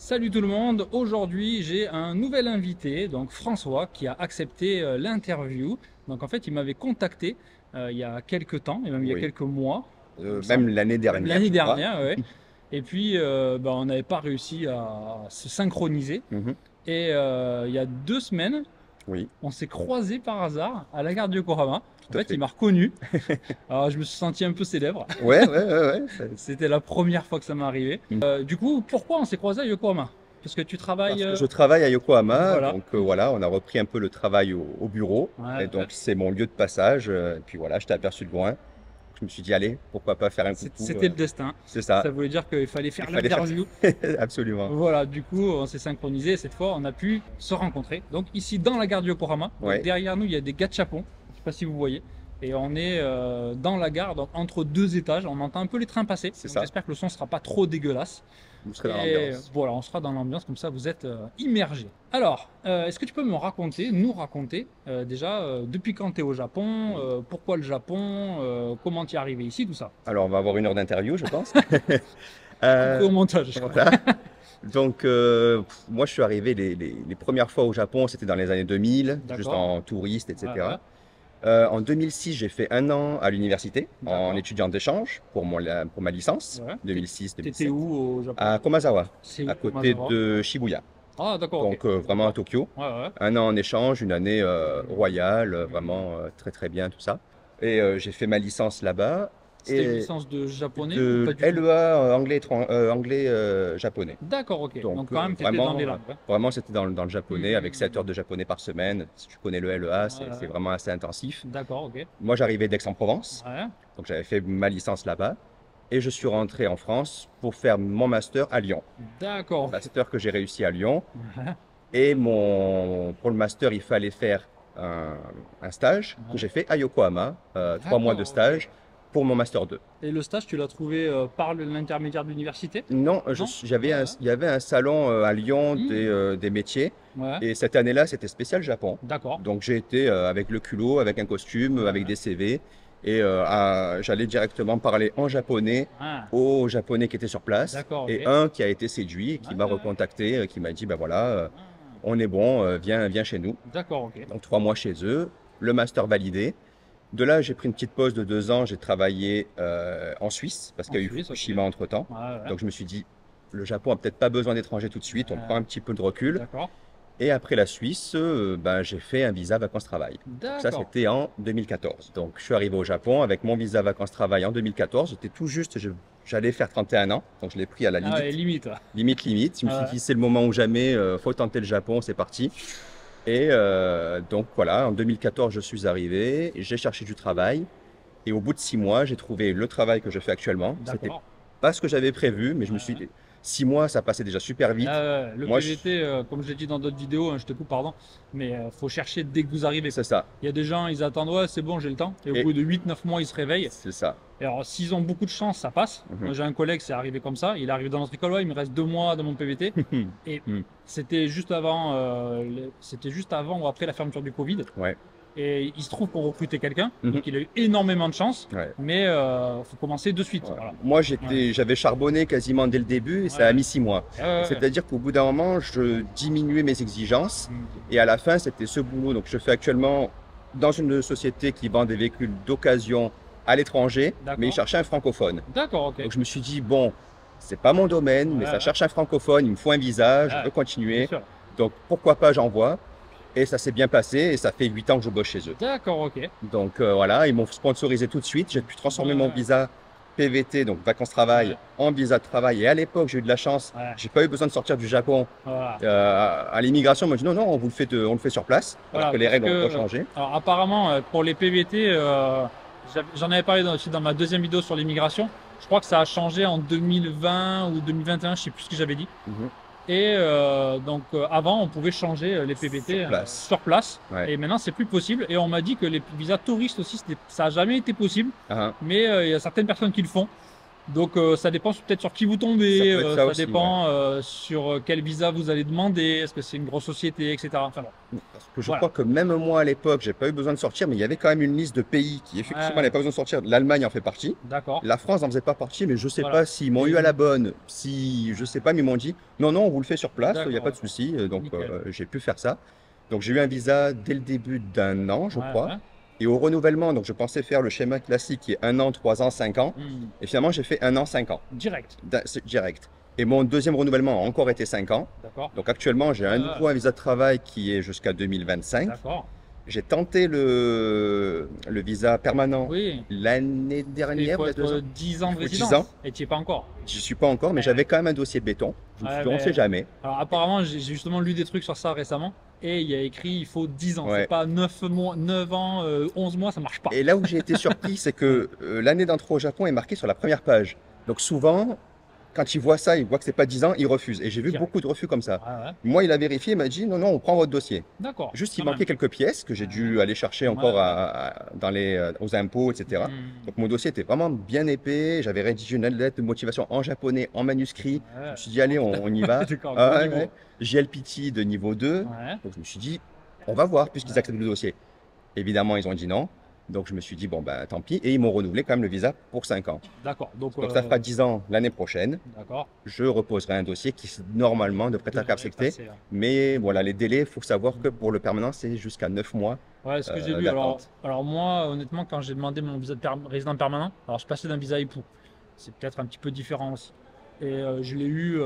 Salut tout le monde, aujourd'hui j'ai un nouvel invité, donc François, qui a accepté l'interview. Donc en fait il m'avait contacté il y a quelques temps, et même il y a Oui, quelques mois, il me même semble, l'année même dernière, l'année je crois. dernière, ouais. Et puis on n'avait pas réussi à se synchroniser. Mhm. Et il y a 2 semaines, Oui, on s'est croisés par hasard à la gare de Yokohama. En tout à fait il fait. m'a reconnu, alors je me suis senti un peu célèbre. Ouais. C'était la première fois que ça m'est arrivé. Mm. Du coup, pourquoi on s'est croisés à Yokohama? Parce que tu travailles. Parce que je travaille à Yokohama, Voilà. donc voilà, on a repris un peu le travail au bureau, Ouais, et ouais. donc c'est mon lieu de passage. Et puis voilà, je t'ai aperçu de loin. Je me suis dit, allez, pourquoi pas faire un coucou. C'était le destin. C'est ça, Ça voulait dire qu'il fallait il faire fallait faire l'interview. ça. Absolument. Voilà, du coup, on s'est synchronisé. Cette fois, on a pu se rencontrer. Donc, ici, dans la gare du Yokohama. Donc, Ouais, derrière nous, il y a des gachapons. Je ne sais pas si vous voyez. Et on est dans la gare, donc entre deux étages. On entend un peu les trains passer. c'est Donc, ça. j'espère que le son ne sera pas trop dégueulasse. Vous serez dans Et l'ambiance. voilà, on sera dans l'ambiance, comme ça vous êtes immergé. Alors, est-ce que tu peux nous raconter déjà depuis quand tu es au Japon, Oui. pourquoi le Japon, comment tu es arrivé ici, tout ça. Alors, on va avoir une heure d'interview, je pense. Coupé au Euh, montage. voilà. Donc, moi, je suis arrivé les premières fois au Japon, c'était dans les années 2000, juste D'accord. en touriste, Ouais, ouais. etc. En 2006, j'ai fait un an à l'université en D'accord. étudiant d'échange pour ma licence, Ouais. T'étais 2006-2007, où au Japon? à Komazawa, C'est où, à côté Kumazawa? de Shibuya. Ah, d'accord, ok. Donc, vraiment à D'accord. Tokyo. Ouais, ouais. Un an en échange, une année royale, vraiment très très bien, tout ça. Et j'ai fait ma licence là-bas. C'était une Et licence de japonais ou pas de du tout? LEA anglais japonais. D'accord, ok. Donc Donc quand même, t'étais dans les langues. Hein. vraiment c'était dans le Hum, japonais avec hum, 7 heures de japonais par semaine. Si tu connais le LEA, Ouais, c'est ouais. vraiment assez intensif. D'accord, ok. Moi, j'arrivais d'Aix-en-Provence, Ouais. donc j'avais fait ma licence là-bas et je suis rentré en France pour faire mon master à Lyon. D'accord, ok. Master que j'ai réussi à Lyon Ouais, et pour le master, il fallait faire un stage que ouais. j'ai fait à Yokohama, 3 mois de D'accord, ok. stage pour mon master 2. Et le stage, tu l'as trouvé par l'intermédiaire de l'université? Non, Non? Ouais, il y avait un salon à Lyon ouais. des métiers. Ouais, Et cette année-là, c'était spécial Japon. d'accord. Donc j'ai été avec le culot, avec un costume, avec Ouais, des CV. Et j'allais directement parler en japonais ouais. aux Japonais qui étaient sur place. D'accord, ok. Et un qui a été séduit, et qui Ouais, m'a ouais. recontacté, qui m'a dit, ben voilà, Ah, on est bon, viens chez nous. d'accord, ok. Donc 3 mois chez eux, le master validé. De là, j'ai pris une petite pause de 2 ans. J'ai travaillé en Suisse parce En qu'il y a eu Suisse, ok. Fukushima entre-temps. Ouais, ouais. Donc je me suis dit, le Japon a peut-être pas besoin d'étrangers tout de suite. On prend un petit peu de recul. D'accord. Et après la Suisse, ben, j'ai fait un visa vacances-travail. Donc ça, D'accord. c'était en 2014. Donc je suis arrivé au Japon avec mon visa vacances-travail en 2014. J'étais tout juste, j'allais faire 31 ans. Donc je l'ai pris à la Ah ouais, limite. limite. Ouais. Limite. Je me suis Ouais. dit, c'est le moment ou jamais, faut tenter le Japon, c'est parti. Et donc voilà, en 2014, je suis arrivé, j'ai cherché du travail. Et au bout de 6 mois, j'ai trouvé le travail que je fais actuellement. C'était D'accord. pas ce que j'avais prévu, mais je me Ouais, suis ouais. dit, 6 mois, ça passait déjà super vite. Le Moi, je... PVT, comme je l'ai dit dans d'autres vidéos, hein, je te coupe, pardon, mais faut chercher dès que vous arrivez, c'est quoi. ça. Il y a des gens, ils attendent, ouais, c'est bon, j'ai le temps. Et au Et bout de 8, 9 mois, ils se réveillent. c'est ça. Et alors, s'ils ont beaucoup de chance, ça passe. Mhm. Moi, j'ai un collègue, c'est arrivé comme ça. Il arrive dans notre école, ouais, il me reste 2 mois dans mon PVT. Et Mhm. c'était juste avant ou après la fermeture du Covid. Ouais. Et il se trouve qu'on recrutait quelqu'un. Mhm. Donc, il a eu énormément de chance. Ouais. Mais faut commencer de suite. Ouais. Voilà. Moi, Ouais. j'avais charbonné quasiment dès le début et ça a Ouais. mis 6 mois. Ouais, ouais. C'est-à-dire qu'au bout d'un moment, je diminuais mes exigences Mm. et à la fin, c'était ce boulot. Donc, je fais actuellement dans une société qui vend des véhicules d'occasion à l'étranger, mais il D'accord. cherchait un francophone. D'accord, ok. Donc, je me suis dit, bon, c'est pas mon domaine, mais Ouais, ça ouais. cherche un francophone, il me faut un visa, je Ouais, veux bien continuer. sûr. Donc, pourquoi pas, j'envoie. Et ça s'est bien passé et ça fait 8 ans que je bosse chez eux. D'accord, ok. Donc voilà, ils m'ont sponsorisé tout de suite. J'ai pu transformer mon Ouais, visa PVT, donc vacances-travail, ouais, en visa de travail. Et à l'époque, j'ai eu de la chance. ouais. J'ai pas eu besoin de sortir du Japon. Voilà. À l'immigration, on m'a dit non, non, on le fait sur place, alors Voilà, que les parce règles ont que, changé. alors apparemment, pour les PVT, j'en avais parlé aussi dans ma deuxième vidéo sur l'immigration. Je crois que ça a changé en 2020 ou 2021, je sais plus ce que j'avais dit. Mhm. Et donc avant, on pouvait changer les PVT Sur place. sur place. Ouais. Et maintenant, c'est plus possible. Et on m'a dit que les visas touristes aussi, ça n'a jamais été possible. Ah, Mais il y a certaines personnes qui le font. Donc ça dépend peut-être sur qui vous Ça tombez, peut être ça ça aussi, ouais. dépend sur quel visa vous allez demander, est-ce que c'est une grosse société, etc. Enfin bon, Parce que je voilà. crois que même moi à l'époque, j'ai pas eu besoin de sortir, mais il y avait quand même une liste de pays qui effectivement n'avaient Ouais, pas besoin de sortir. L'Allemagne en fait partie. d'accord. La France n'en faisait pas partie, mais je sais Voilà. pas s'ils m'ont Et eu à la bonne, si je sais pas, mais ils m'ont dit non, non, on vous le fait sur place, il n'y a d'accord, pas ouais. de souci. Donc Nickel. j'ai pu faire ça. Donc j'ai eu un visa dès le début d'un an, je Ouais, crois. ouais. Et au renouvellement, donc je pensais faire le schéma classique qui est 1 an, 3 ans, 5 ans. Hmm. Et finalement, j'ai fait 1 an, 5 ans. Direct, C'est direct. Et mon deuxième renouvellement a encore été 5 ans. d'accord. Donc actuellement, j'ai un Ouais, nouveau visa de travail qui est jusqu'à 2025. d'accord. J'ai tenté le visa permanent Oui, l'année il dernière, faut il y a 2 ans. être 10 ans Il de faut 10 résidence. ans. Et tu n'y es pas encore. Je ne suis pas encore, mais Ouais. j'avais quand même un dossier de béton. Je me suis Ouais, dit, on ne sait mais- jamais. Alors apparemment, j'ai justement lu des trucs sur ça récemment. Et il y a écrit il faut 10 ans. Ouais. C'est pas 9 mois, 9 ans, 11 mois, ça marche pas. Et là où j'ai été surpris, c'est que l'année d'entrée au Japon est marquée sur la première page. Donc souvent, quand ils voient ça, ils voient que c'est pas 10 ans, ils refusent. Et j'ai vu Direct. beaucoup de refus comme ça. Ouais, ouais. Moi, il a vérifié, il m'a dit, non, non, on prend votre dossier. D'accord. Juste, il quand manquait même. quelques pièces que j'ai dû aller chercher encore Ouais. aux impôts, etc. Hmm. Donc mon dossier était vraiment bien épais. J'avais rédigé une lettre de motivation en japonais, en manuscrit. Je Ouais. me suis dit, allez, on y va. D'accord, Ah, gros ouais, niveau. ouais. JLPT de niveau 2. Ouais. Donc je me suis dit, on va voir, puisqu'ils Ouais. acceptent le dossier. Évidemment, ils ont dit non. Donc je me suis dit, bon, ben tant pis. Et ils m'ont renouvelé quand même le visa pour 5 ans. D'accord. Donc ça fera 10 ans l'année prochaine. D'accord. Je reposerai un dossier qui normalement devrait être accepté. Passer, là. Mais voilà, les délais, il faut savoir que pour le permanent, c'est jusqu'à 9 mois Ouais, ce que j'ai lu. Alors, d'attente. moi, honnêtement, quand j'ai demandé mon visa de résident permanent, alors je passais d'un visa époux. C'est peut-être un petit peu différent aussi. Et je l'ai eu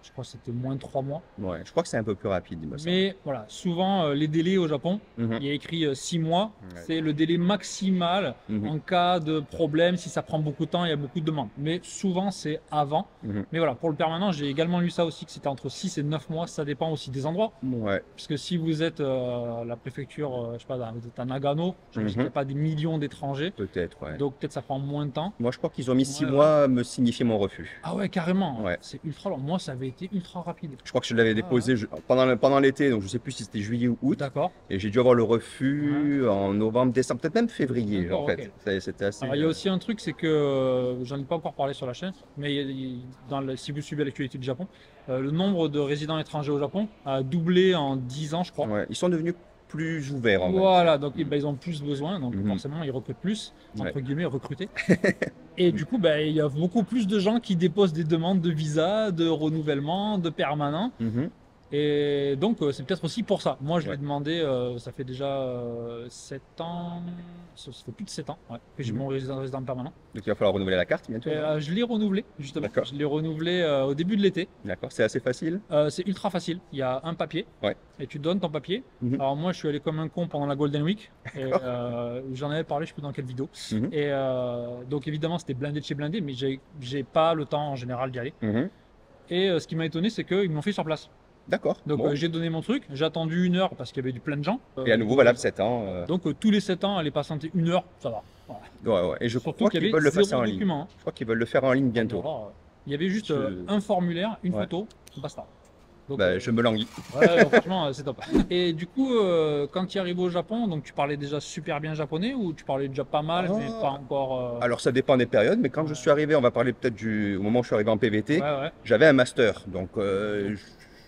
je crois que c'était moins de 3 mois. Ouais, je crois que c'est un peu plus rapide, il me semble. Mais voilà, souvent les délais au Japon, Mhm. il y a écrit 6 mois, Ouais. c'est le délai maximal Mhm. en cas de problème, si ça prend beaucoup de temps, il y a beaucoup de demandes. Mais souvent c'est avant. Mhm. Mais voilà, pour le permanent, j'ai également lu ça aussi, que c'était entre 6 et 9 mois, ça dépend aussi des endroits. Ouais. Puisque si vous êtes à la préfecture, je sais pas, vous êtes à Nagano, je ne Mhm. qu'il n'y a pas des millions d'étrangers, Peut-être, ouais. donc peut-être ça prend moins de temps. Moi, je crois qu'ils ont mis 6 Ouais, ouais. mois à me signifier mon refus. Ah ouais, carrément, Ouais. c'est ultra long. Moi, ça avait été ultra rapide. Je crois que je l'avais déposé pendant l'été, donc je sais plus si c'était juillet ou août. D'accord. Et j'ai dû avoir le refus en novembre, décembre, peut-être même février, D'accord, en fait. ok. C'était assez. Alors, il y a aussi un truc, c'est que j'en ai pas encore parlé sur la chaîne, mais si vous suivez l'actualité du Japon, le nombre de résidents étrangers au Japon a doublé en 10 ans, je crois. Ouais, ils sont devenus plus ouverts, en vrai. Voilà, donc ben, ils ont plus besoin, donc Mhm. forcément ils recrutent plus, entre Ouais. guillemets, recruter. Et du coup, ben, il y a beaucoup plus de gens qui déposent des demandes de visa, de renouvellement, de permanent. Mhm. Et donc, c'est peut-être aussi pour ça. Moi, je l'ai Ouais. demandé, ça fait déjà 7 ans, ça fait plus de 7 ans ouais, que j'ai Mhm. mon résident permanent. Donc il va falloir renouveler la carte bientôt. Et, non je l'ai renouvelé, justement. D'accord. Je l'ai renouvelé au début de l'été. D'accord, c'est assez facile. C'est ultra facile. Il y a un papier Ouais. et tu donnes ton papier. Mhm. Alors moi, je suis allé comme un con pendant la Golden Week. Et, j'en avais parlé, je sais plus dans quelle vidéo. Mhm. Et donc évidemment, c'était blindé de chez blindé, mais j'ai pas le temps en général d'y aller. Mhm. Et ce qui m'a étonné, c'est qu'ils m'ont fait sur place. D'accord. Donc Bon. j'ai donné mon truc, j'ai attendu 1 heure parce qu'il y avait du plein de gens. Et à nouveau, valable 7 ans. Donc tous les 7 ans, aller patienter 1 heure, ça va. Voilà. Ouais, ouais. Et je Surtout crois qu'il y qu'ils avait veulent le passer zéro en ligne. document. Je crois qu'ils veulent le faire en ligne bientôt. Alors, il y avait juste Je- un formulaire, une Ouais. photo, basta. Donc, Bah, je me languis. ouais, franchement, c'est top. Et du coup, quand tu es arrivé au Japon, donc tu parlais déjà super bien japonais ou tu parlais déjà pas mal, mais pas encore. Alors ça dépend des périodes, mais quand je suis arrivé, on va parler peut-être au moment où je suis arrivé en PVT, Ouais, ouais. j'avais un master. Donc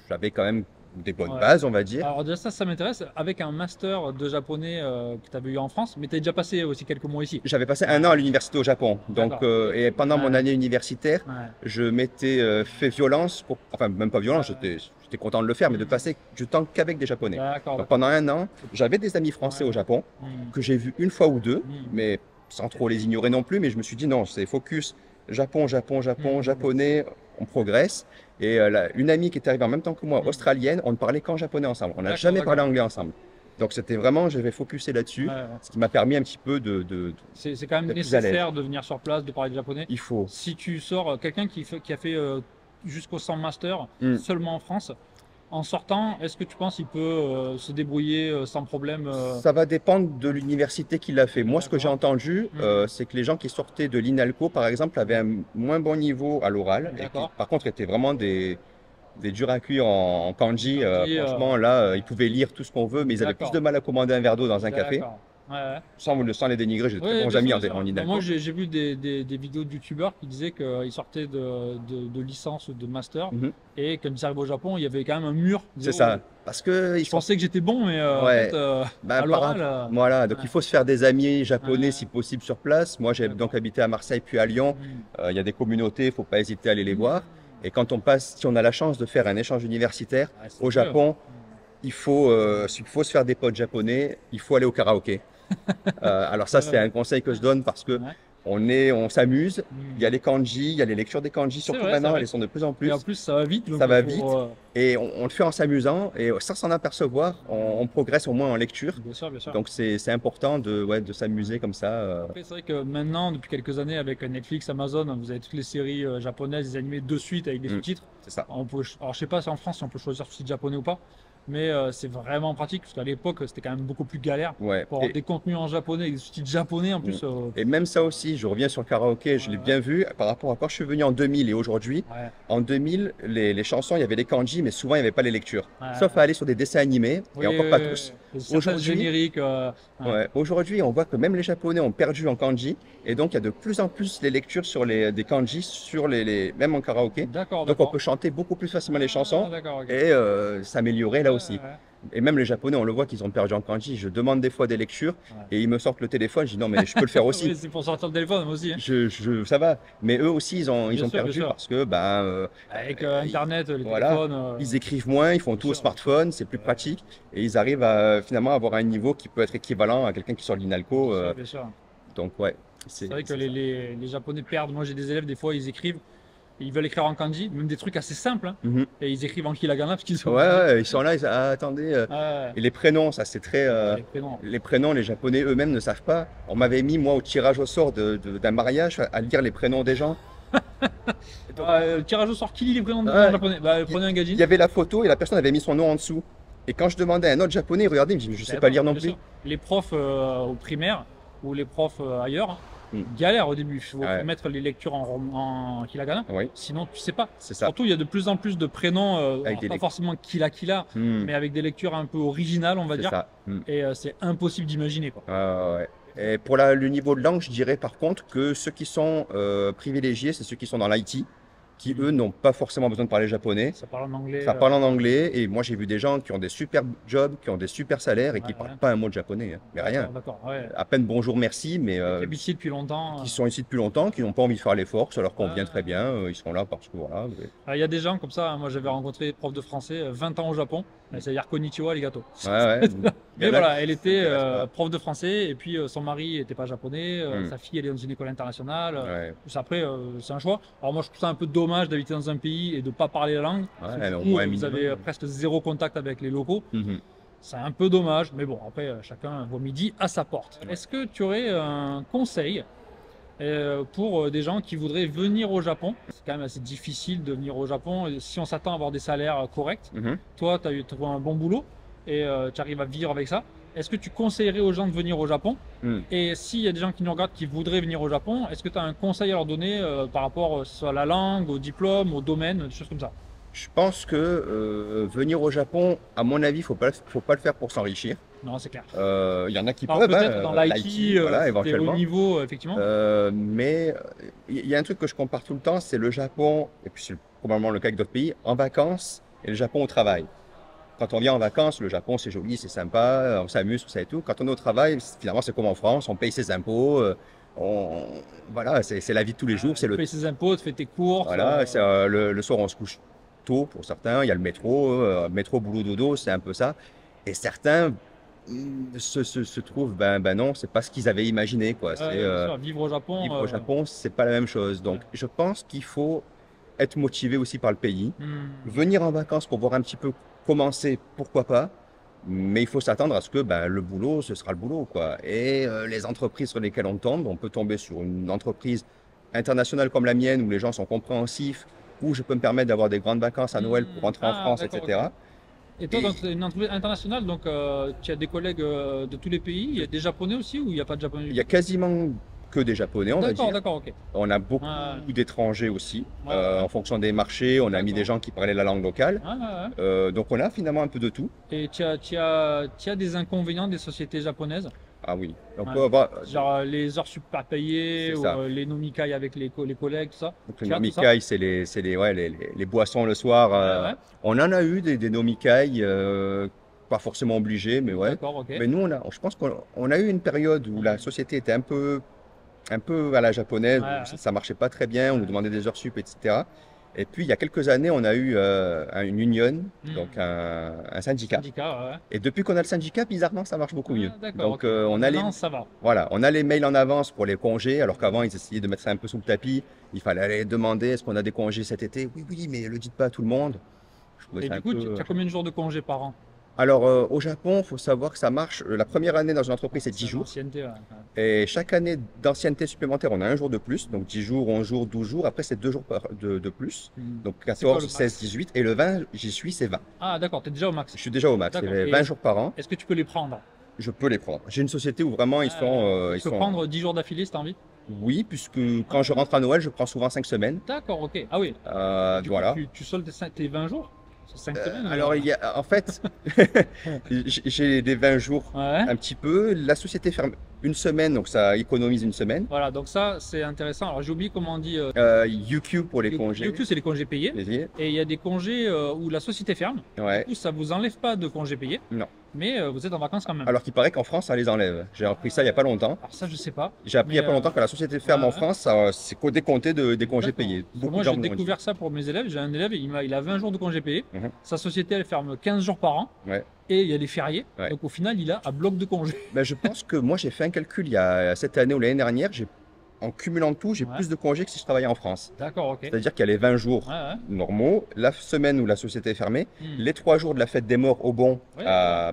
j'avais quand même des bonnes Ouais. bases, on va dire. Alors déjà ça m'intéresse, avec un master de japonais que tu avais eu en France, mais tu as déjà passé aussi quelques mois ici. J'avais passé 1 an à l'université au Japon. Donc, D'accord. et pendant mon Ouais. année universitaire, Ouais. je m'étais fait violence, enfin même pas violence, j'étais content de le faire, mais de passer du temps qu'avec des Japonais. D'accord. Donc, pendant 1 an, j'avais des amis français Ouais. au Japon Hmm. que j'ai vus une fois ou deux, Hmm. mais sans trop les ignorer non plus. Mais je me suis dit non, c'est focus Japon, Japon, Japon, Mhm. japonais, on progresse. Et une amie qui est arrivée en même temps que moi, Mhm. australienne, on ne parlait qu'en japonais ensemble. On n'a D'accord, jamais d'accord. parlé anglais ensemble. Donc c'était vraiment, j'avais focusé là-dessus, Ouais, ouais. ce qui m'a permis un petit peu C'est quand même d'être plus à l'aise. nécessaire de venir sur place, de parler de japonais. Il faut. Si tu sors, quelqu'un qui a fait jusqu'au 100 master Mm. seulement en France, en sortant, est-ce que tu penses qu'il peut se débrouiller sans problème Ça va dépendre de l'université qui l'a fait. Moi, ce que j'ai D'accord. entendu, Mhm. c'est que les gens qui sortaient de l'INALCO, par exemple, avaient un moins bon niveau à l'oral, et qui, D'accord. par contre, étaient vraiment des durs à cuire en kanji. Kanji, Franchement, là, ils pouvaient lire tout ce qu'on veut, mais ils avaient plus D'accord. de mal à commander un verre d'eau dans un café. D'accord. Ouais. Sans les dénigrer, j'ai de très Oui, bons bien amis sûr, en, bien sûr. en Bah, moi, Inalco. j'ai vu des vidéos de youtubeurs qui disaient qu'ils sortaient de licence ou de master Mhm. et quand ils arrivent au Japon, il y avait quand même un mur. Ils C'est disaient, oh, ça. Parce que ils je sont. pensais que j'étais bon, mais en fait, Ouais. Ben, à l'oral, voilà, donc ouais, il faut se faire des amis japonais ouais, si possible sur place. Moi, j'ai donc d'accord. habité à Marseille puis à Lyon. Hmm. Il y a des communautés, il ne faut pas hésiter à aller les voir. Hmm. Et quand on passe, si on a la chance de faire un échange universitaire Ouais, c'est au mieux. Japon, s'il faut se faire des potes japonais, il faut aller au karaoké. Alors ça, c'est Ouais, un conseil que je donne parce que ouais. on s'amuse. Il y a Hmm. les kanji, il y a les lectures des kanji, C'est surtout vrai, c'est maintenant, elles vrai. sont de plus en Et en plus. plus, ça va vite, donc Ça il va faut. vite et on le fait en s'amusant et sans s'en apercevoir, on progresse au moins en lecture. Bien sûr, bien sûr. Donc c'est important ouais, de s'amuser comme ça. Après, c'est vrai que maintenant, depuis quelques années, avec Netflix, Amazon, vous avez toutes les séries japonaises, les animés de suite avec des Mm, sous-titres. c'est ça. Alors, je sais pas si en France, si on peut choisir sous-titres japonais ou pas, mais c'est vraiment pratique parce qu'à l'époque, c'était quand même beaucoup plus galère Ouais. pour avoir des contenus en japonais, avec des sous-titres japonais en Mm. plus. Et même ça aussi, je reviens sur le karaoké, je l'ai Ouais, bien vu par rapport à quand je suis venu en 2000 et aujourd'hui. ouais, En 2000, les chansons, il y avait les kanji, mais souvent il n'y avait pas les lectures. Sauf à ouais. aller sur des dessins animés, Oui, et encore pas tous. certains Aujourd'hui, génériques. Ouais. ouais, aujourd'hui, on voit que même les Japonais ont perdu en kanji, et donc il y a de plus en plus les lectures sur des kanji, sur même en karaoké. D'accord, Donc on d'accord. peut chanter beaucoup plus facilement les Ah, chansons d'accord, ok. et s'améliorer Ouais, là aussi. ouais, Et même les Japonais, on le voit qu'ils ont perdu en kanji. Je demande des fois des lectures ouais. et ils me sortent le téléphone. Je dis non, mais je peux le faire aussi. Oui, c'est pour sortir le téléphone, moi aussi, hein. Ça va. Mais eux aussi, ils Bien ont sûr, bien perdu sûr. parce que Avec ils- Internet, les voilà, téléphones, ils écrivent moins, ils font bien tout au sûr, bien sûr. smartphone, c'est plus pratique et ils arrivent à finalement avoir un niveau qui peut être équivalent à quelqu'un qui sort de Bien l'INALCO. sûr, bien sûr. Donc ouais, C'est vrai que c'est ça. les Japonais perdent. Moi, j'ai des élèves, des fois, ils écrivent, ils veulent écrire en kanji, même des trucs assez simples, hein, Mhm. et ils écrivent en hiragana parce qu'ils sont Ouais, obligés. ouais, ils sont là, ah, attendez. Ouais, Et les prénoms, ça c'est très. les prénoms. Les prénoms, les Japonais eux-mêmes ne savent pas. On m'avait mis, moi, au tirage au sort d'un mariage, à lire les prénoms des gens. Donc, Le tirage au sort, qui lit les prénoms des gens ouais, japonais? Bah, il prenez un il gaijin. y avait la photo et la personne avait mis son nom en dessous. Et quand je demandais à un autre japonais, il regardait, il me dit, je sais pas D'accord, lire non bien plus. sûr. Les profs au primaire ou les profs ailleurs Hmm. galèrent au début. Il faut Ouais, mettre les lectures en hiragana, oui, sinon tu sais pas. c'est ça. Surtout, il y a de plus en plus de prénoms, Avec alors des pas lectures. forcément kila, mais avec des lectures un peu originales, on va C'est dire. ça. Hmm. Et c'est impossible d'imaginer, quoi. Ouais. Et pour le niveau de langue, je dirais par contre que ceux qui sont privilégiés, c'est ceux qui sont dans l'IT, qui eux n'ont pas forcément besoin de parler japonais. Ça parle en anglais. Ça parle en anglais et moi j'ai vu des gens qui ont des super jobs, qui ont des super salaires et qui Ouais, parlent ouais. pas un mot de japonais, hein. Mais rien. D'accord. Ouais. À peine bonjour, merci, mais Qui habitent ici depuis longtemps. qui sont ici depuis longtemps, qui n'ont pas envie de faire l'effort, ça leur Ouais. convient très bien, ils sont là parce que voilà. Il y a des gens comme ça, hein. Moi j'avais rencontré des profs de français 20 ans au Japon, c'est-à-dire konnichiwa arigato. Ouais. Il y Mais en a voilà, elle qui était s'intéressent pas. prof de français et puis son mari n'était pas japonais, sa fille elle est dans une école internationale. Ouais. Après, c'est un choix. Alors moi je trouve ça un peu dommage d'habiter dans un pays et de ne pas parler la langue. Parce que Ouais, du au coup, moins un vous minimum. avez presque zéro contact avec les locaux. Mhm. C'est un peu dommage, mais bon, après chacun voit midi à sa porte. Ouais. Est-ce que tu aurais un conseil pour des gens qui voudraient venir au Japon? C'est quand même assez difficile de venir au Japon si on s'attend à avoir des salaires corrects. Mhm. Toi, tu as trouvé un bon boulot et tu arrives à vivre avec ça. Est-ce que tu conseillerais aux gens de venir au Japon? Mhm. Et s'il y a des gens qui nous regardent qui voudraient venir au Japon, est-ce que tu as un conseil à leur donner par rapport soit à la langue, au diplôme, au domaine, des choses comme ça? Je pense que venir au Japon, à mon avis, faut pas le faire pour s'enrichir. Non, c'est clair. Il y en a qui Alors peuvent, peut-être dans l'IT, l'IT, voilà, c'était éventuellement. au niveau, effectivement. Mais il y a un truc que je compare tout le temps, c'est le Japon, et puis c'est probablement le cas avec d'autres pays, en vacances et le Japon au travail. Quand on vient en vacances, le Japon c'est joli, c'est sympa, on s'amuse, tout ça et tout. Quand on est au travail, finalement c'est comme en France, on paye ses impôts, on- voilà, c'est la vie de tous les jours, c'est Tu le payes ses impôts, tu fais tes courses. voilà, le soir on se couche tôt pour certains, il y a le métro, boulot, dodo, c'est un peu ça. Et certains se trouvent, ben non, c'est pas ce qu'ils avaient imaginé, quoi. C'est bien sûr, vivre au Japon. vivre au Japon, c'est pas la même chose. Donc je pense qu'il faut être motivé aussi par le pays. Venir en vacances pour voir un petit peu comment c'est, pourquoi pas. Mais il faut s'attendre à ce que le boulot, ce sera le boulot, quoi. Et les entreprises sur lesquelles on tombe, on peut tomber sur une entreprise internationale comme la mienne où les gens sont compréhensifs, où je peux me permettre d'avoir des grandes vacances à Noël pour rentrer en France, d'accord, etc. ok. Et toi, dans une entreprise internationale, donc tu as des collègues de tous les pays, il y a des Japonais aussi ou il n'y a pas de Japonais? Il y a quasiment que des Japonais, on va D'accord, dire. d'accord, ok. On a beaucoup Ouais. d'étrangers aussi. Ouais, ouais. En fonction des marchés, on a mis D'accord. des gens qui parlaient la langue locale. Ouais, ouais. Donc on a finalement un peu de tout. Et tu as des inconvénients des sociétés japonaises? Ah oui. Donc, Ouais. bah, Genre les heures sup pas payées, c'est ou ça. les nomikai avec les collègues, tout ça. Donc, le Tu as tout ça? nomikai, ouais, les boissons le soir. Ouais, ouais. On en a eu des nomikai, pas forcément obligés, mais ouais. D'accord, ok. Mais nous, je pense qu'on a eu une période où la société était un peu à la Ouais, japonaise, où ouais. ça marchait pas très bien, on nous Ouais. demandait des heures sup, etc. Et puis, il y a quelques années, on a eu une union, donc Hmm. un syndicat. Syndicat, ouais. Et depuis qu'on a le syndicat, bizarrement, ça marche beaucoup mieux. Ah, d'accord, Donc, ok. Donc maintenant, ça va. voilà, on a les mails en avance pour les congés, alors qu'avant, ils essayaient de mettre ça un peu sous le tapis. Il fallait aller demander, est-ce qu'on a des congés cet été? Oui, oui, mais le dites pas à tout le monde. Je trouvais Et ça un du coup, tu peu. as combien de jours de congé par an? Alors, au Japon, il faut savoir que ça marche. La première année dans une entreprise, c'est 10 C'est jours. l'ancienneté, ouais. Et chaque année d'ancienneté supplémentaire, on a un jour de plus. Donc 10 jours, 11 jours, 12 jours. Après, c'est 2 jours de plus. Hmm. Donc C'est quoi le 14, 16, max? 18. Et le 20, j'y suis, c'est 20. Ah, d'accord, tu es déjà au max. Je suis déjà au max. D'accord. C'est 20 Et jours par an. est-ce que tu peux les prendre? Je peux les prendre. J'ai une société où vraiment Tu peux prendre 10 jours d'affilée si tu as envie? Oui, puisque quand je Ah, rentre à Noël, je prends souvent 5 semaines. d'accord, ok. Ah oui. Du coup, Voilà. tu soldes tes 20 jours? C'est 5 semaines? Alors, en fait, j'ai des 20 jours Ouais. un petit peu. La société ferme une semaine, donc ça économise une semaine. Voilà, donc ça, c'est intéressant. Alors, j'ai oublié comment on dit. UQ pour les congés. UQ, c'est les congés payés. Plaisir. Et il y a des congés où la société ferme. Du Ouais. coup, ça vous enlève pas de congés payés, Non. mais vous êtes en vacances quand même. Alors qu'il paraît qu'en France, ça les enlève. J'ai appris ça il n'y a pas longtemps. Alors ça, je sais pas. J'ai appris il n'y a Mais, pas longtemps que la société ferme ouais, en ouais. France, c'est qu'au décompté des congés D'accord. payés. Parce que Beaucoup moi, de gens j'ai me l'ont dit. découvert ça pour mes élèves. J'ai un élève, il a 20 jours de congés payés. Mhm. Sa société, elle ferme 15 jours par an. Ouais. Et il y a les fériés. Ouais. Donc au final, il a un bloc de congés. Ben, je pense que moi, j'ai fait un calcul il y a cette année ou l'année dernière. En cumulant tout, j'ai Ouais. plus de congés que si je travaillais en France. D'accord, ok. C'est-à-dire qu'il y a les 20 jours Ouais, ouais. normaux, la semaine où la société est fermée, Hmm. les 3 jours de la fête des morts au bon Ouais,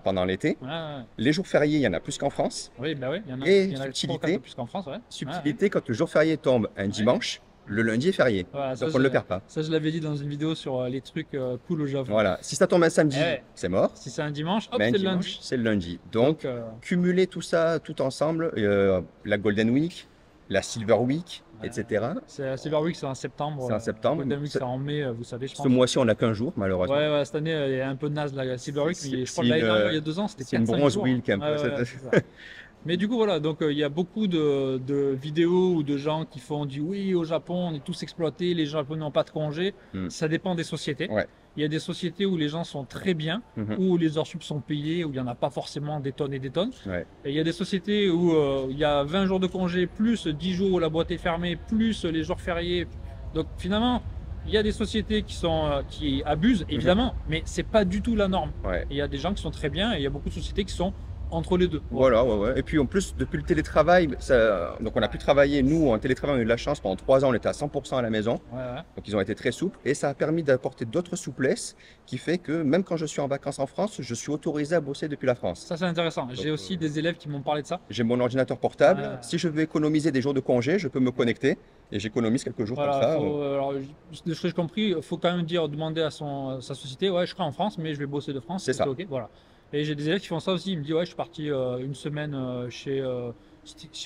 pendant l'été, Ouais, ouais. les jours fériés, il y en a plus qu'en France. Oui, bah oui, Et il y en a subtilité. 3 ou 4 plus qu'en France, ouais. Subtilité, quand le jour férié tombe un dimanche, le lundi est férié. Voilà, ça, Donc on ne le perd pas. Ça, je l'avais dit dans une vidéo sur les trucs cool au Japon. Voilà. Si ça tombe un samedi, Eh ouais. c'est mort. Si c'est un dimanche, hop, Mais un c'est le dimanche, lundi. c'est le lundi. Donc, cumuler tout ça tout ensemble, la Golden Week, la Silver Week, Ouais. etc. C'est Silver Week, c'est en septembre. C'est en septembre. Golden Week, c'est en mai, vous savez, je pense. Ce mois-ci, on n'a qu'un jour, malheureusement. Ouais, ouais, cette année, elle est un peu naze, la Silver Week. C'est- Mais je crois c'est que l'année une, dernière, il y a 2 ans, c'était c'est une 4-5 bronze jours. week un peu. Ouais, ouais, c'est ça. Mais du coup, voilà, donc il y a beaucoup de vidéos ou de gens qui font du oui, au Japon, on est tous exploités, les Japonais n'ont pas de congé. Hmm. Ça dépend des sociétés. Ouais. Il y a des sociétés où les gens sont très bien, Mhm. où les heures sup sont payées, où il n'y en a pas forcément des tonnes et des tonnes. Ouais. Et il y a des sociétés où il y a 20 jours de congé, plus 10 jours où la boîte est fermée, plus les jours fériés. Donc finalement, il y a des sociétés qui abusent, évidemment, mais c'est pas du tout la norme. Ouais. Et il y a des gens qui sont très bien et il y a beaucoup de sociétés qui sont entre les deux. Voilà, ouais, ouais. Et puis en plus, depuis le télétravail, donc on a pu travailler, nous, en télétravail, on a eu de la chance, pendant 3 ans, on était à 100% à la maison. Ouais, ouais. Donc ils ont été très souples et ça a permis d'apporter d'autres souplesses qui fait que même quand je suis en vacances en France, je suis autorisé à bosser depuis la France. Ça, c'est intéressant. J'ai aussi des élèves qui m'ont parlé de ça. J'ai mon ordinateur portable. Ouais. Si je veux économiser des jours de congé, je peux me connecter et j'économise quelques jours comme ça. Alors, de ce que j'ai compris, il faut quand même demander à sa société, ouais, je serai en France, mais je vais bosser de France. C'est ça. Ok, voilà. Et j'ai des élèves qui font ça aussi. Ils me disent, ouais, je suis parti une semaine chez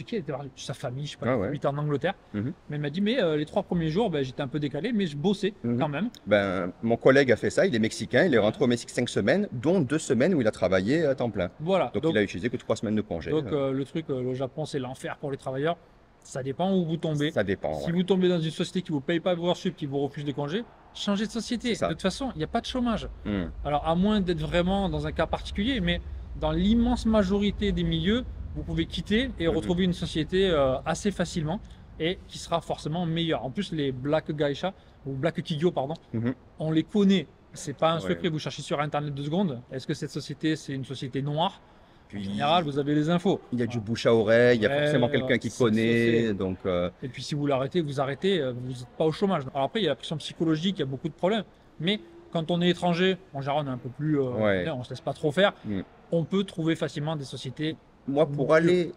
qui était sa famille, je sais pas, Ah ouais. il était en Angleterre. Mhm. Mais il m'a dit, mais les 3 premiers jours, ben, j'étais un peu décalé, mais je bossais Mhm. quand même. Ben, mon collègue a fait ça, il est mexicain, il est rentré au Mexique 5 semaines, dont 2 semaines où il a travaillé à temps plein. Voilà. Donc, il a utilisé que 3 semaines de congé. Donc le truc, le Japon, c'est l'enfer pour les travailleurs. Ça dépend où vous tombez. Ça dépend. Si Ouais. vous tombez dans une société qui ne vous paye pas vos heures sup, qui vous refuse des congés, changez de société. C'est ça. De toute façon, il n'y a pas de chômage. Hmm. Alors, à moins d'être vraiment dans un cas particulier, mais dans l'immense majorité des milieux, vous pouvez quitter et Mhm. retrouver une société assez facilement et qui sera forcément meilleure. En plus, les Black Geisha, ou Black Kigyo, pardon, Mhm. on les connaît. C'est pas un Ouais. secret, vous cherchez sur Internet 2 secondes. Est-ce que cette société, c'est une société noire? En Puis, général, vous avez les infos. il y a du bouche à oreille, il y a Ouais, forcément quelqu'un qui c'est connaît. Donc, Et puis si vous l'arrêtez, vous arrêtez, vous n'êtes pas au chômage. Alors après, il y a la pression psychologique, il y a beaucoup de problèmes. Mais quand on est étranger, en général, on est un peu plus, Ouais. on se laisse pas trop faire. Mm. On peut trouver facilement des sociétés. moi, pour aller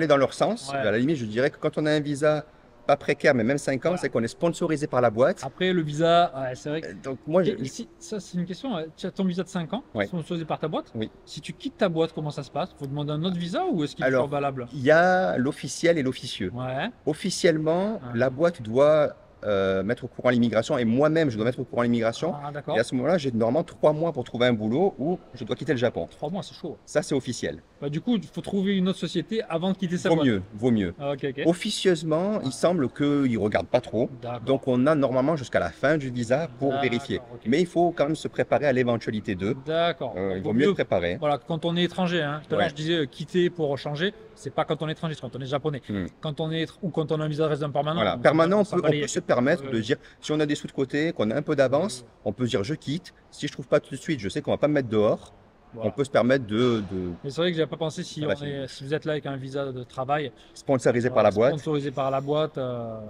dans leur sens, Ouais. à la limite, je dirais que quand on a un visa pas précaire, mais même 5 ans, Voilà. c'est qu'on est sponsorisé par la boîte. Après, le visa, ouais, c'est vrai que. Donc, moi, Et ici, ça, c'est une question. Tu as ton visa de 5 ans, Ouais. sponsorisé par ta boîte. Oui. Si tu quittes ta boîte, comment ça se passe? Faut demander un autre visa ou est-ce qu'il est Alors, toujours valable? il y a l'officiel et l'officieux. Ouais. Officiellement, Ouais. la boîte doit mettre au courant l'immigration et moi-même, je dois mettre au courant l'immigration. Ah, Et d'accord. à ce moment-là, j'ai normalement 3 mois pour trouver un boulot où je dois quitter le Japon. 3 mois, c'est chaud. Ça, c'est officiel. Bah, du coup, il faut trouver une autre société avant de quitter sa Vaut boîte. mieux, vaut mieux. Ah, ok, ok. Officieusement, il semble qu'ils ne regardent pas trop. D'accord. Donc, on a normalement jusqu'à la fin du visa pour D'accord, vérifier. ok. Mais il faut quand même se préparer à l'éventualité d'eux. D'accord. Il vaut mieux être préparé. Voilà, quand on est étranger, hein. Tout à l'heure, Ouais. je disais quitter pour changer, c'est pas quand on est étranger, c'est quand on est japonais. Hmm. Quand on est ou quand on a un visa de résident permanent. Voilà, on permanent, s'en on bat les peut yeux. se permettre Ouais, de ouais. dire, si on a des sous de côté, qu'on a un peu d'avance, on peut se dire je quitte. Si je trouve pas tout de suite, je sais qu'on va pas me mettre dehors. Voilà. On peut se permettre de Mais c'est vrai que j'avais pas pensé si, Ça va finir. si vous êtes là avec un visa de travail, sponsoriser par la boîte. sponsorisé par la boîte.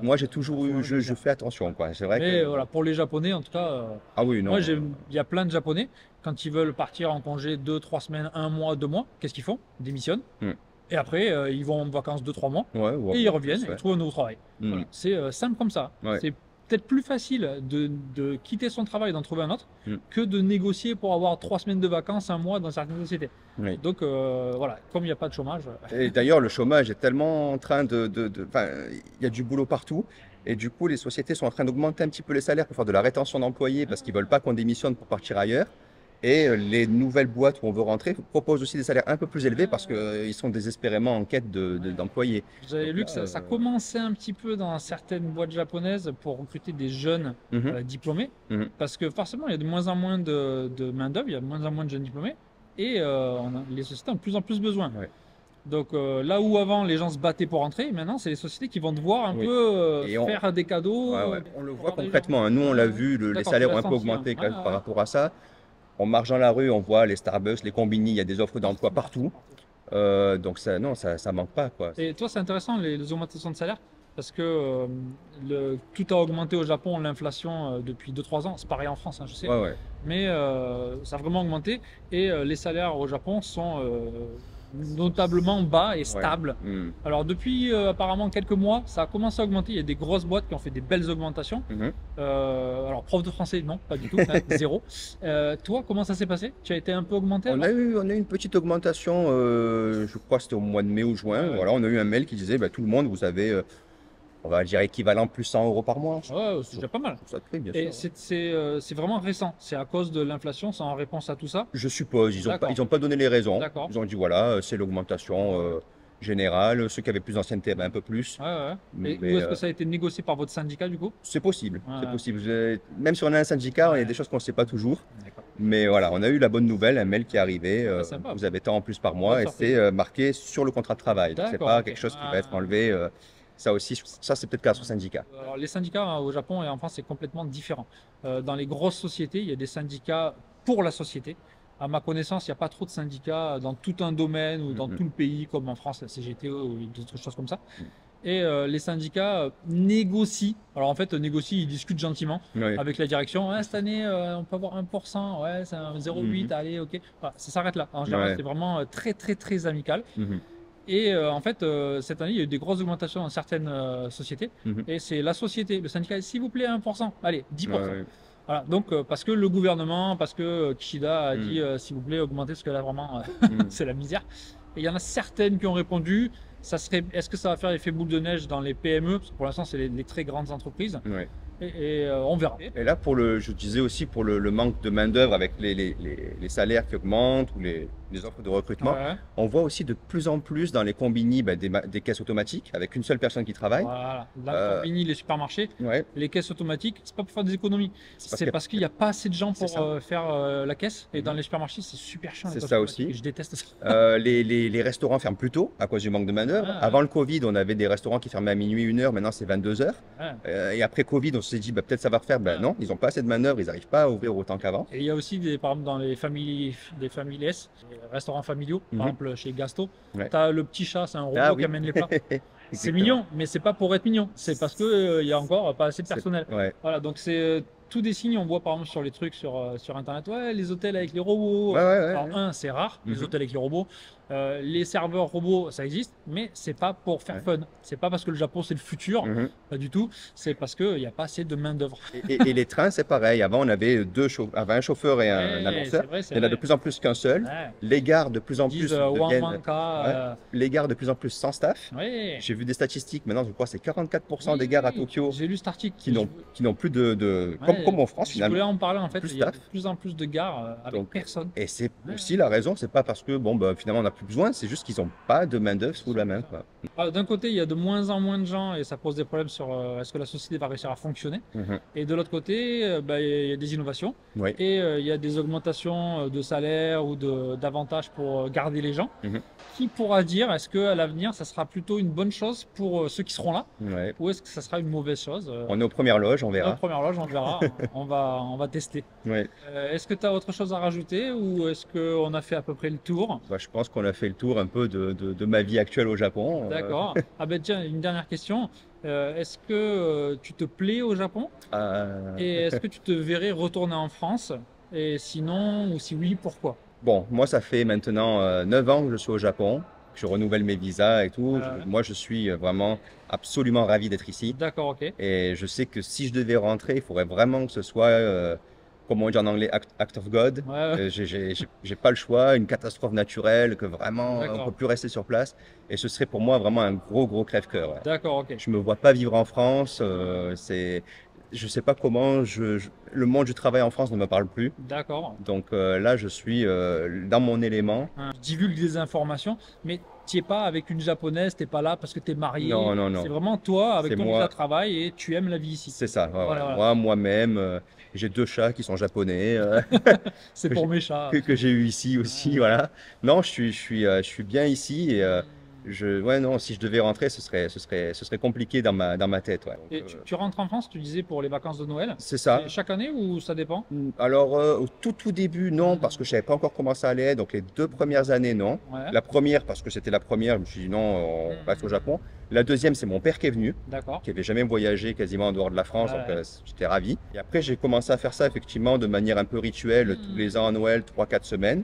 Moi, j'ai toujours eu, je fais attention, quoi. C'est vrai Mais que. voilà, pour les Japonais, en tout cas, Ah oui, non. moi, il y a plein de Japonais, quand ils veulent partir en congé 2, 3 semaines, 1 mois, 2 mois, qu'est-ce qu'ils font? Ils démissionnent. Hmm. Et après, ils vont en vacances 2, 3 mois. Ouais, ouais, Et ils reviennent, ouais. ils trouvent un nouveau travail. Hmm. Voilà. C'est simple comme ça. Ouais. C'est peut-être plus facile de quitter son travail et d'en trouver un autre Mm. que de négocier pour avoir 3 semaines de vacances, 1 mois dans certaines sociétés. Oui. Donc voilà, comme il n'y a pas de chômage. Et d'ailleurs, le chômage est tellement en train enfin, il y a du boulot partout. Et du coup, les sociétés sont en train d'augmenter un petit peu les salaires pour faire de la rétention d'employés parce qu'ils ne veulent pas qu'on démissionne pour partir ailleurs. Et les nouvelles boîtes où on veut rentrer proposent aussi des salaires un peu plus élevés parce qu'ils sont désespérément en quête d'employés. Vous avez Donc lu là, que ça commençait un petit peu dans certaines boîtes japonaises pour recruter des jeunes Mhm. diplômés. Mhm. Parce que forcément, il y a de moins en moins de main-d'œuvre, il y a de moins en moins de jeunes diplômés. Et les sociétés ont de plus en plus besoin. Ouais. Donc là où avant les gens se battaient pour entrer, maintenant c'est les sociétés qui vont devoir un Oui. peu Et on- faire des cadeaux. Ouais, ouais. On le pour voit avoir des concrètement. gens. Hein. Nous, on l'a vu, les D'accord, salaires tu ont l'as un peu senti, hein. augmenté quand même Ouais, par ouais. rapport à ça. On marche dans la rue, on voit les Starbucks, les combini, il y a des offres d'emploi partout. Donc ça, non, ça manque pas, quoi. Et toi, c'est intéressant les augmentations de salaire parce que tout a augmenté au Japon, l'inflation depuis 2-3 ans. C'est pareil en France, hein, je sais. Ouais, ouais. Mais ça a vraiment augmenté et les salaires au Japon sont notablement bas et stables. Mhm. Alors depuis apparemment quelques mois, ça a commencé à augmenter. Il y a des grosses boîtes qui ont fait des belles augmentations. Mhm. Alors prof de français, non, pas du tout, hein, zéro. Toi, comment ça s'est passé? Tu as été un peu augmenté On alors a eu une petite augmentation, je crois que c'était au mois de mai ou juin. Ouais. Voilà, on a eu un mail qui disait, bah, tout le monde, vous avez, on va dire, équivalent plus 100 euros par mois. Ouais, c'est déjà pas mal. Je trouve ça très bien Et sûr. c'est vraiment récent. C'est à cause de l'inflation, c'est en réponse à tout ça. Je suppose, D'accord. ils ont pas donné les raisons. D'accord. Ils ont dit, voilà, c'est l'augmentation générale. Ceux qui avaient plus d'ancienneté, ben, un peu plus. Ouais, ouais. Et Mais, où est-ce que ça a été négocié par votre syndicat du coup? C'est possible, Ouais. c'est possible. Même si on a un syndicat, il y a Ouais. des choses qu'on ne sait pas toujours. D'accord. Mais voilà, on a eu la bonne nouvelle, un mail qui est arrivé. Sympa. Vous avez tant en plus par mois Bonne et surprise. c'est marqué sur le contrat de travail. Donc c'est D'accord, pas ok. quelque chose qui Ah. va être enlevé. Ça aussi, ça c'est peut-être grâce au syndicat. Alors, les syndicats hein, au Japon et en France, c'est complètement différent. Dans les grosses sociétés, il y a des syndicats pour la société. À ma connaissance, il n'y a pas trop de syndicats dans tout un domaine ou dans Mhm. tout le pays, comme en France, la CGT ou d'autres choses comme ça. Mhm. Et les syndicats négocient. Alors en fait, négocient, ils discutent gentiment Oui. avec la direction. Ouais, cette année, on peut avoir 1%, ouais, c'est un 0,8, Mhm. allez, ok. Voilà, ça s'arrête là. En général, Ouais. c'est vraiment très, très, très amical. Mhm. Et en fait, cette année, il y a eu des grosses augmentations dans certaines sociétés. Mhm. Et c'est la société, le syndicat, s'il vous plaît, 1%, allez, 10%. Ouais, ouais. Voilà, donc parce que le gouvernement, parce que Kishida a Mm. dit, s'il vous plaît, augmentez, parce que là, vraiment, Mhm. c'est la misère. Et il y en a certaines qui ont répondu, est-ce que ça va faire l'effet boule de neige dans les PME? Parce que pour l'instant, c'est les très grandes entreprises. Ouais. Et on verra. Et là, je disais aussi pour le manque de main-d'œuvre avec les salaires qui augmentent ou les offres de recrutement, Ouais, on voit aussi de plus en plus dans les combini des caisses automatiques avec une seule personne qui travaille. voilà. Là, Euh, Combini, les supermarchés, Ouais, les caisses automatiques, c'est pas pour faire des économies. parce C'est que- parce qu'il n'y a pas assez de gens C'est pour ça. faire la caisse. Et Mhm. dans les supermarchés, c'est super chiant. les C'est caisses ça automatiques. aussi. Je déteste ça. Les restaurants ferment plus tôt à cause du manque de main-d'œuvre. Ah, ouais. Avant le Covid, on avait des restaurants qui fermaient à minuit, 1 heure. Maintenant, c'est 22 heures. Ouais. Et après Covid, on s'est dit bah, peut-être ça va refaire. Ben Ouais. non, ils n'ont pas assez de main-d'œuvre. Ils n'arrivent pas à ouvrir autant qu'avant. Et il y a aussi, par exemple, dans les familles S, les restaurants familiaux, par Mhm. exemple chez Gasto, Ouais. tu as le petit chat, c'est un robot Ah qui oui. amène les plats. C'est Exactement. mignon, mais c'est pas pour être mignon. C'est parce qu'il y a encore pas assez de personnel. Ouais. Voilà, donc c'est tous des signes, on voit par exemple sur les trucs sur Internet, ouais, les hôtels avec les robots. Ouais, ouais, ouais, Alors, ouais. un, c'est rare, les Mhm. hôtels avec les robots. Les serveurs robots, ça existe, mais c'est pas pour faire fun. C'est pas parce que le Japon c'est le futur, pas du tout. C'est parce qu'il n'y a pas assez de main d'œuvre. Et les trains, c'est pareil. Avant, on avait un chauffeur et un annonceur. Il y en a de plus en plus qu'un seul. Ouais. Les gares de plus en Ils disent plus deviennent, Wanmanka, les gares de plus en plus sans staff. ouais. J'ai vu des statistiques. Maintenant, je crois que c'est 44% des gares à Tokyo J'ai lu cet article. qui n'ont plus comme en France Je finalement. voulais en parler en fait. Plus Il y a de staff. plus en plus de gares avec Donc, personne. Et c'est aussi la raison, c'est pas parce que bon, bah, finalement on n'a plus besoin, c'est juste qu'ils n'ont pas de main-d'œuvre sous la main, quoi. D'un côté, il y a de moins en moins de gens et ça pose des problèmes sur est-ce que la société va réussir à fonctionner. Et de l'autre côté, il y a des innovations Oui. et il y a des augmentations de salaire ou d'avantages pour garder les gens. Qui pourra dire est-ce qu'à l'avenir, ça sera plutôt une bonne chose pour ceux qui seront là Ouais. ou est-ce que ça sera une mauvaise chose? On est aux premières loges, on La verra. première loge, on verra, on va tester. Ouais. Est-ce que tu as autre chose à rajouter ou est-ce qu'on a fait à peu près le tour? Bah, je pense qu'on a fait le tour un peu de ma vie actuelle au Japon. D'accord. Ah ben tiens, une dernière question. Est-ce que tu te plais au Japon? Et est-ce que tu te verrais retourner en France? Et sinon, ou si oui, pourquoi? Bon, moi ça fait maintenant 9 ans que je suis au Japon. Je renouvelle mes visas et tout. Ah ouais. Moi je suis vraiment absolument ravi d'être ici. D'accord, ok. Et je sais que si je devais rentrer, il faudrait vraiment que ce soit, comme on dit en anglais, act of God. Ouais, ouais. J'ai pas le choix, une catastrophe naturelle, que vraiment on D'accord. peut plus rester sur place. Et ce serait pour moi vraiment un gros crève-cœur. Ouais. D'accord, ok. Je me vois pas vivre en France. Je sais pas comment. Le monde du travail en France ne me parle plus. D'accord. Donc là, je suis dans mon élément. Je divulgue des informations, mais tu es pas avec une japonaise, t'es pas là parce que tu es marié. Non, non, non. C'est vraiment toi avec C'est ton moi. visa de travail et tu aimes la vie ici. C'est ça. Ouais, Voilà, ouais. voilà. Moi-même, j'ai 2 chats qui sont japonais. C'est pour mes chats. Que j'ai eu ici aussi, Ouais. voilà. Non, je suis bien ici et ouais, non, si je devais rentrer, ce serait compliqué dans ma tête, ouais. Donc, Et tu rentres en France, tu disais, pour les vacances de Noël. c'est ça. C'est chaque année ou ça dépend? Alors, au tout début, non, parce que je savais pas encore comment ça allait. Donc, les 2 premières années, non. Ouais. La première, parce que c'était la première, je me suis dit non, on reste au Japon. La deuxième, c'est mon père qui est venu, D'accord. qui avait jamais voyagé quasiment en dehors de la France, Ouais, donc ouais. j'étais ravi. Et après, j'ai commencé à faire ça effectivement de manière un peu rituelle, tous les ans à Noël, 3-4 semaines.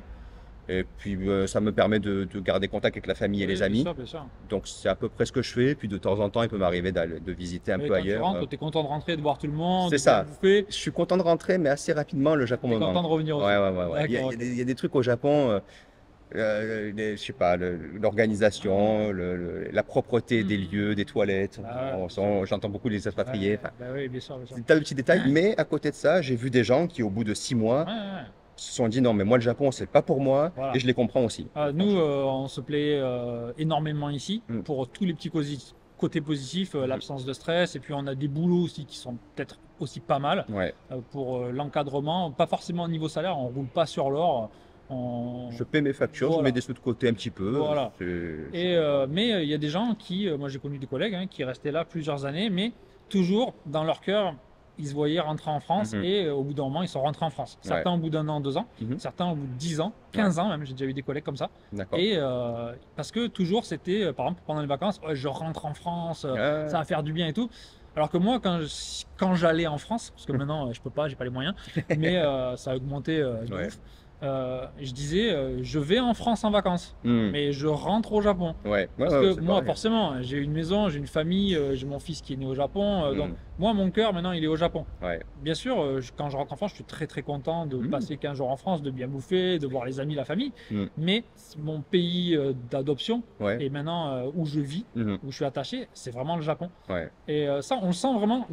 Et puis, ça me permet de garder contact avec la famille et Oui, les bien amis. sûr, bien sûr. Donc, c'est à peu près ce que je fais. Puis, de temps en temps, il peut m'arriver de visiter un Et peu quand ailleurs. tu rentres, tu es content de rentrer, de voir tout le monde, C'est de ça. bien bouffer. Je suis content de rentrer, mais assez rapidement, le Japon Tu es me content manque. de revenir aussi. Ouais. D'accord, Il y a des trucs au Japon, je sais pas, l'organisation, la propreté des lieux, des toilettes. Ah ouais. J'entends beaucoup les expatriés. Ouais, Enfin, bah oui, bien sûr, bien sûr. des tas de petits détails. Mais à côté de ça, j'ai vu des gens qui, au bout de 6 mois, Ouais, ouais. se sont dit non, mais moi, le Japon, c'est pas pour moi. Voilà. Et je les comprends aussi. Nous, on se plaît énormément ici Mm. pour tous les petits côtés positifs, l'absence de stress, et puis on a des boulots aussi qui sont peut-être aussi pas mal Ouais. pour l'encadrement, pas forcément au niveau salaire, on roule pas sur l'or. Je paie mes factures, Voilà. je mets des sous de côté un petit peu. Voilà. C'est- Mais il y a des gens qui, moi j'ai connu des collègues qui restaient là plusieurs années, mais toujours dans leur cœur, ils se voyaient rentrer en France Mhm. et au bout d'un moment, ils sont rentrés en France. Certains au bout d'1 an, 2 ans, Mhm. certains au bout de 10 ans, 15 ans même, j'ai déjà eu des collègues comme ça. D'accord. Et parce que toujours c'était, par exemple, pendant les vacances, ouais, je rentre en France, Ouais. ça va faire du bien et tout. Alors que moi, quand j'allais en France, parce que maintenant je peux pas, j'ai pas les moyens, mais ça a augmenté de Ouais. ouf, je disais, je vais en France en vacances, Hmm. mais je rentre au Japon. Ouais. Parce Ouais, que c'est moi, pareil. forcément, j'ai une maison, j'ai une famille, j'ai mon fils qui est né au Japon. Donc, Hmm. moi, mon cœur, maintenant, il est au Japon. Ouais. Bien sûr, quand je rentre en France, je suis très content de Mhm. passer 15 jours en France, de bien bouffer, de voir les amis, la famille. Hmm. Mais mon pays d'adoption, Ouais. et maintenant où je vis, Mhm. où je suis attaché, c'est vraiment le Japon. Ouais. Et ça, on le sent vraiment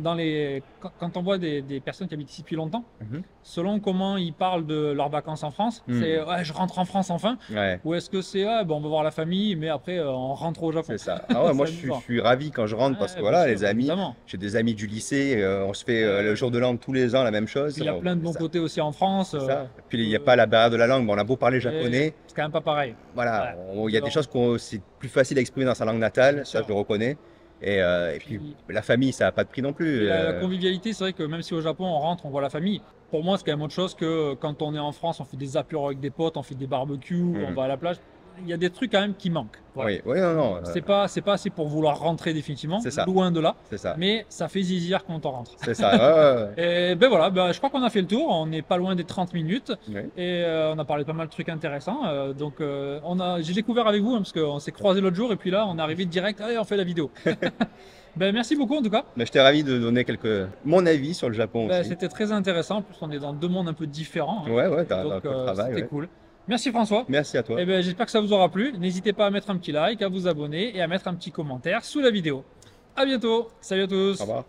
quand on voit des personnes qui habitent ici depuis longtemps, Mhm. selon comment ils parlent de leurs vacances en France, c'est ouais, je rentre en France enfin, Ouais. ou est-ce que c'est bon, on va voir la famille, mais après on rentre au Japon. C'est ça. Ah ouais, moi C'est je amusant. suis ravi quand je rentre parce que Ouais, voilà, bien sûr, les amis, évidemment. j'ai des amis du lycée, on se fait le jour de l'an tous les ans la même chose. Puis il y a plein de bons côtés aussi en France. C'est ça. Puis il n'y a pas la barrière de la langue, mais on a beau parler et japonais, c'est quand même pas pareil. voilà, Ouais. il y a des choses c'est plus facile à exprimer dans sa langue natale, Bien ça sûr. je le reconnais. Et puis la famille, ça n'a pas de prix non plus. La convivialité, c'est vrai que même si au Japon on rentre, on voit la famille. Pour moi, c'est quand même autre chose que quand on est en France, on fait des apéros avec des potes, on fait des barbecues, on va à la plage. il y a des trucs quand même qui manquent. Voilà. Oui, oui, non, non. C'est pas assez pour vouloir rentrer définitivement, C'est ça. loin de là, C'est ça. mais ça fait zizir quand on rentre. C'est ça. Ouais, ouais, Et ben voilà, ben, je crois qu'on a fait le tour, on n'est pas loin des 30 minutes ouais. et on a parlé de pas mal de trucs intéressants. J'ai découvert avec vous hein, parce qu'on s'est croisé l'autre jour et puis là on est arrivé direct, allez on fait la vidéo. Ben, merci beaucoup en tout cas. Mais j'étais ravi de donner mon avis sur le Japon Ben, aussi. c'était très intéressant, en plus on est dans deux mondes un peu différents. Hein. Ouais, ouais, t'as Donc un peu de travail. c'était Ouais. cool. Merci François. Merci à toi. Et ben, j'espère que ça vous aura plu. N'hésitez pas à mettre un petit like, à vous abonner et à mettre un petit commentaire sous la vidéo. À bientôt. Salut à tous. Au revoir.